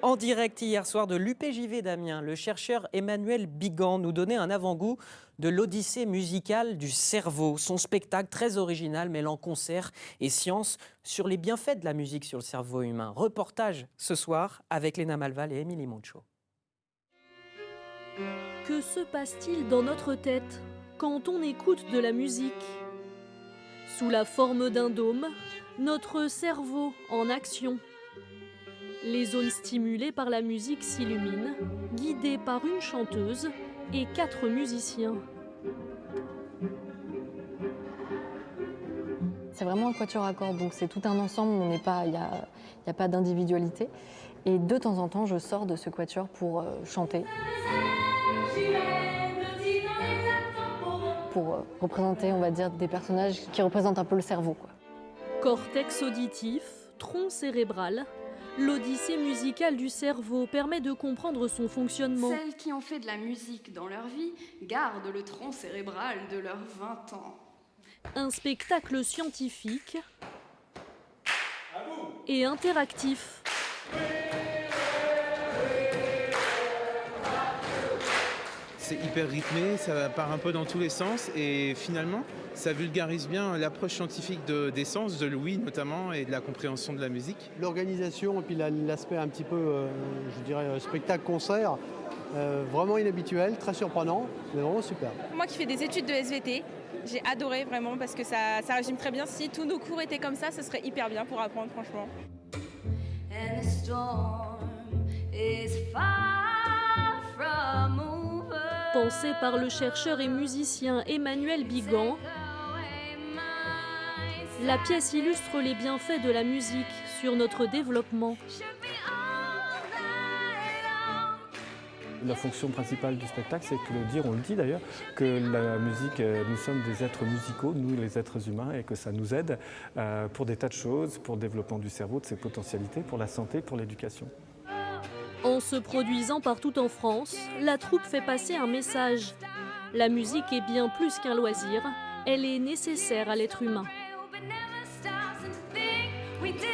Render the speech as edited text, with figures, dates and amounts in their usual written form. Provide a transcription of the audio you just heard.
En direct hier soir de l'UPJV d'Amiens, le chercheur Emmanuel Bigan nous donnait un avant-goût de l'Odyssée musicale du cerveau. Son spectacle très original mêlant concert et science sur les bienfaits de la musique sur le cerveau humain. Reportage ce soir avec Léna Malval et Émilie Moncho. Que se passe-t-il dans notre tête quand on écoute de la musique? Sous la forme d'un dôme, notre cerveau en action. Les zones stimulées par la musique s'illuminent, guidées par une chanteuse et 4 musiciens. C'est vraiment un quatuor à cordes, donc c'est tout un ensemble, il n'y a pas d'individualité. Et de temps en temps, je sors de ce quatuor pour chanter. Pour représenter, on va dire, des personnages qui représentent un peu le cerveau, quoi. Cortex auditif, tronc cérébral, l'odyssée musicale du cerveau permet de comprendre son fonctionnement. Celles qui ont fait de la musique dans leur vie gardent le tronc cérébral de leurs 20 ans. Un spectacle scientifique et interactif. C'est hyper rythmé, ça part un peu dans tous les sens et finalement, ça vulgarise bien l'approche scientifique des sens, de l'ouïe notamment, et de la compréhension de la musique. L'organisation et puis l'aspect un petit peu, je dirais, spectacle-concert, vraiment inhabituel, très surprenant, mais vraiment super. Moi qui fais des études de SVT, j'ai adoré vraiment parce que ça résume très bien. Si tous nos cours étaient comme ça, ce serait hyper bien pour apprendre franchement. And the storm is far from over. Pensé par le chercheur et musicien Emmanuel Bigan, la pièce illustre les bienfaits de la musique sur notre développement. La fonction principale du spectacle, c'est que on le dit d'ailleurs, que la musique, nous sommes des êtres musicaux, nous les êtres humains, et que ça nous aide pour des tas de choses, pour le développement du cerveau, de ses potentialités, pour la santé, pour l'éducation. En se produisant partout en France, la troupe fait passer un message. La musique est bien plus qu'un loisir, elle est nécessaire à l'être humain. We did